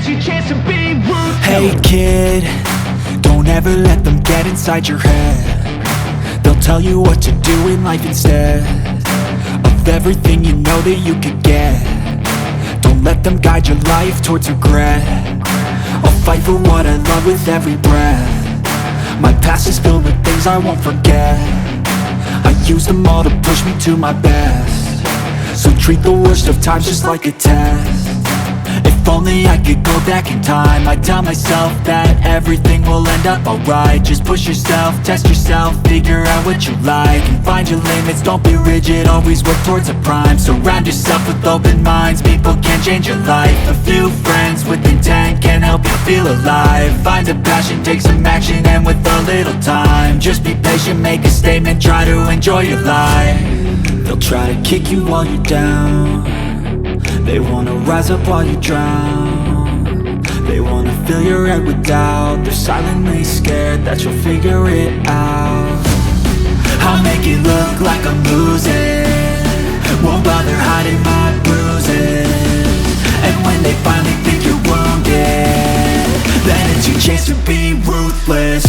it's your chance to be ruthless. Hey kid, don't ever let them get inside your head. They'll tell you what to do in life instead of everything you know that you could get. Don't let them guide your life towards regret. I'll fight for what I love with every breath. My past is filled with things I won't forget. I use them all to push me to my best. So treat the worst of times just like a test. If only I could go back in time, I'd tell myself that everything will end up alright. Just push yourself, test yourself, figure out what you like, and find your limits, don't be rigid, always work towards a prime. Surround yourself with open minds, people can change your life. A few friends with intent can help you feel alive. Find a passion, take some action, and with a little time, just be patient, make a statement, try to enjoy your life. They'll try to kick you while you're down. They wanna rise up while you drown. They wanna fill your head with doubt. They're silently scared that you'll figure it out. I'll make it look like I'm losing, won't bother hiding my bruises. And when they finally think you're wounded, then it's your chance to be ruthless.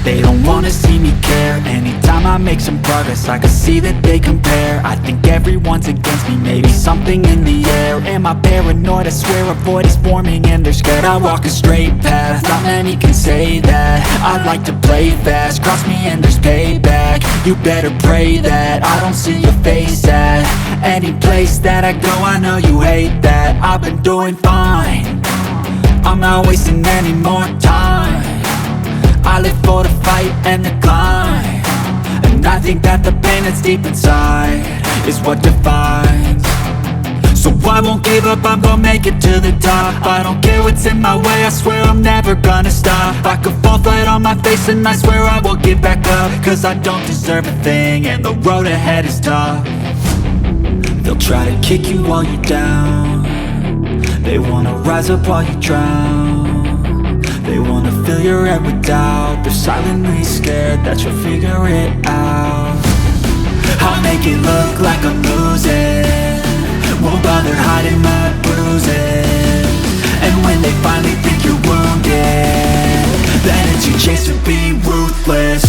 They don't wanna see me care. Anytime I make some progress, I can see that they compare. I think everyone's against me, maybe something in the air. Am I paranoid? I swear a void is forming and they're scared I walk a straight path. Not many can say that. I like to play fast, cross me and there's payback. You better pray that I don't see your face at any place that I go. I know you hate that. I've been doing fine, I'm not wasting any more time. I live for the fight and the climb, and I think that the pain that's deep inside is what defines. So I won't give up, I'm gonna make it to the top. I don't care what's in my way, I swear I'm never gonna stop. I could fall flat on my face and I swear I will get back up, cause I don't deserve a thing and the road ahead is tough. They'll try to kick you while you're down. They wanna rise up while you drown. They wanna fill your head with doubt. They're silently scared that you'll figure it out. I'll make it look like I'm losing, won't bother hiding my bruises. And when they finally think you're wounded, then it's your chance to be ruthless.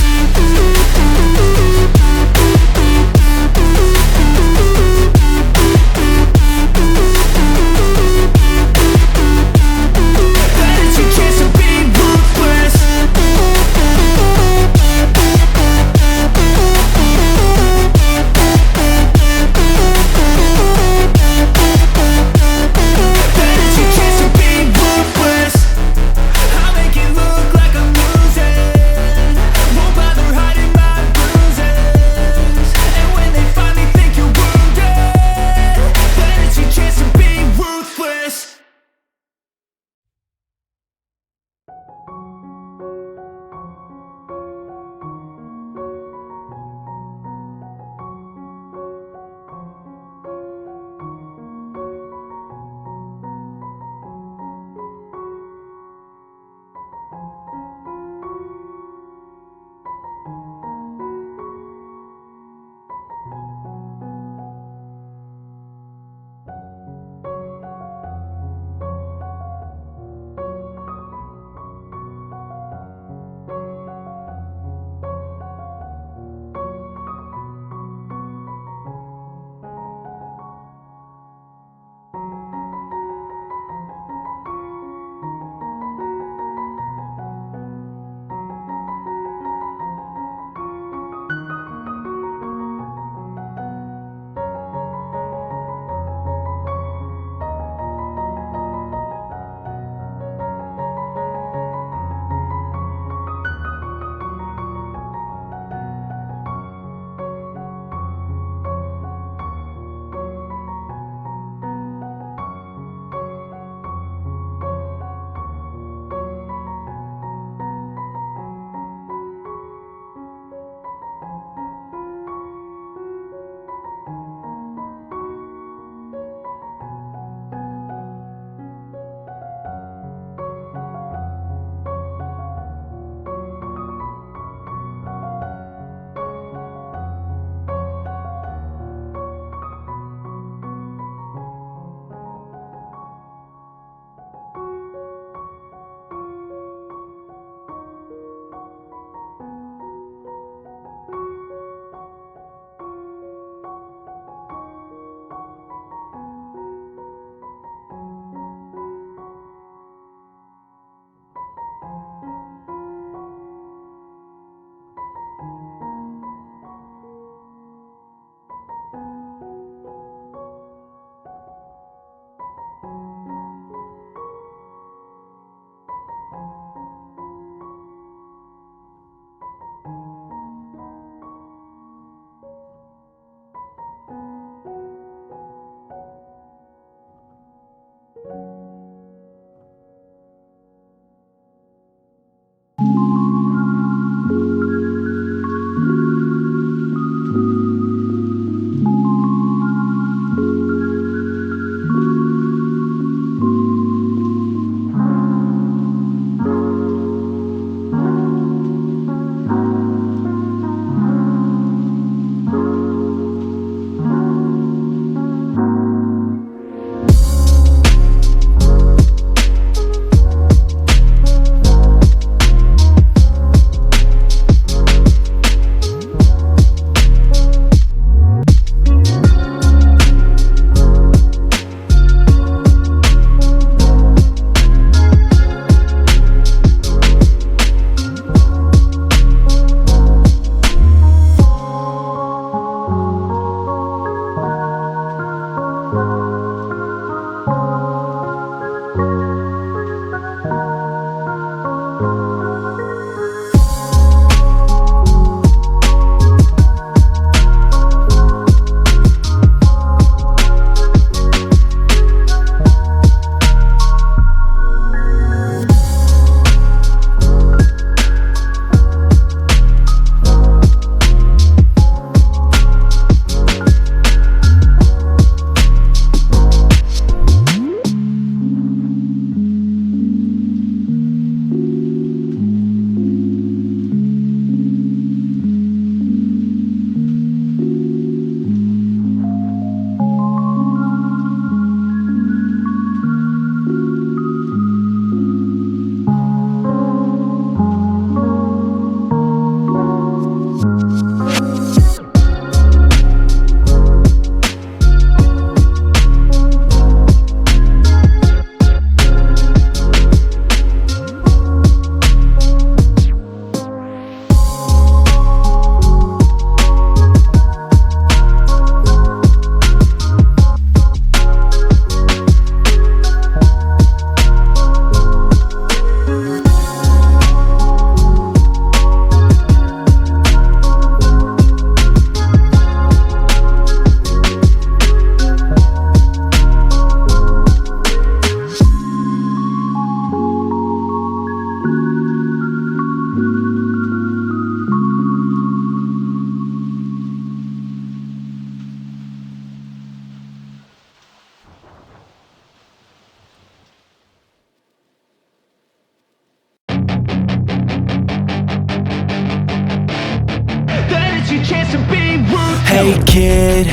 Hey kid,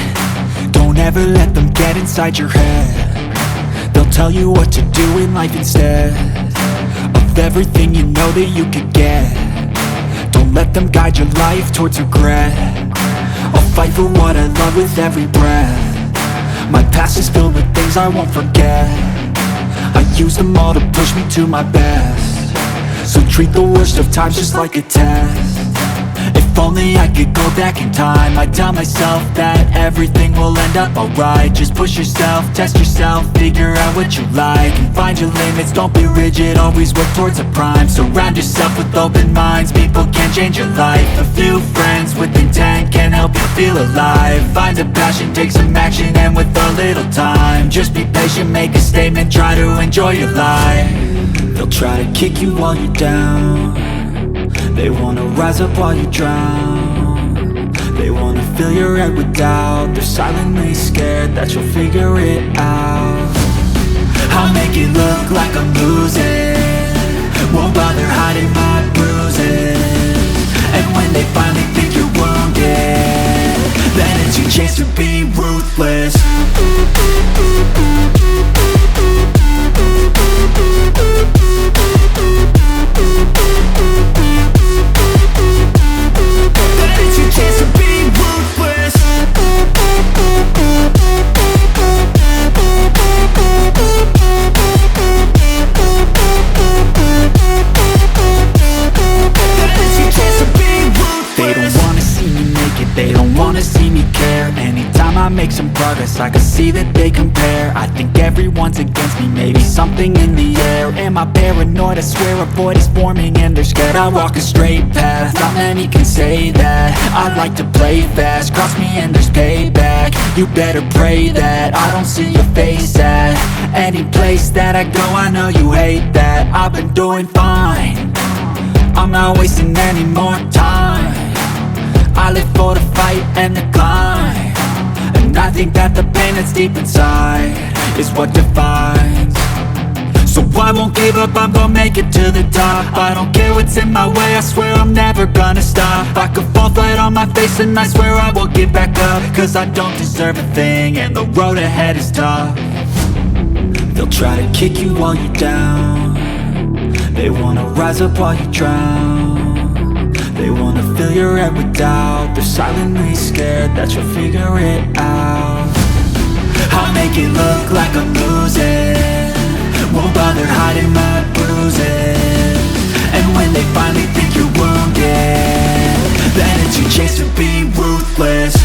don't ever let them get inside your head. They'll tell you what to do in life instead of everything you know that you could get. Don't let them guide your life towards regret. I'll fight for what I love with every breath. My past is filled with things I won't forget. I use them all to push me to my best. So treat the worst of times just like a test. If only I could go back in time, I'd tell myself that everything will end up alright. Just push yourself, test yourself, figure out what you like, and find your limits, don't be rigid, always work towards a prime. Surround yourself with open minds, people can change your life. A few friends with intent can help you feel alive. Find a passion, take some action, and with a little time, just be patient, make a statement, try to enjoy your life. They'll try to kick you while you're down. They wanna rise up while you drown. They wanna fill your head with doubt. They're silently scared that you'll figure it out. I'll make it look like I'm losing, won't bother hiding my bruises. And when they finally think you're wounded, then it's your chance to be ruthless. I make some progress, I can see that they compare. I think everyone's against me, maybe something in the air. Am I paranoid? I swear a void is forming and they're scared. I walk a straight path, not many can say that. I like to play fast, cross me and there's payback. You better pray that I don't see your face at any place that I go. I know you hate that. I've been doing fine, I'm not wasting any more time. I live for the fight and the climb, and I think that the pain that's deep inside is what defines. So I won't give up, I'm gonna make it to the top. I don't care what's in my way, I swear I'm never gonna stop. I could fall flat on my face and I swear I will get back up, cause I don't deserve a thing and the road ahead is tough. They'll try to kick you while you're down. They wanna rise up while you drown. They wanna fill your head with doubt. They're silently scared that you'll figure it out. I'll make it look like I'm losing, won't bother hiding my bruises. And when they finally think you're wounded, then it's your chance to be ruthless.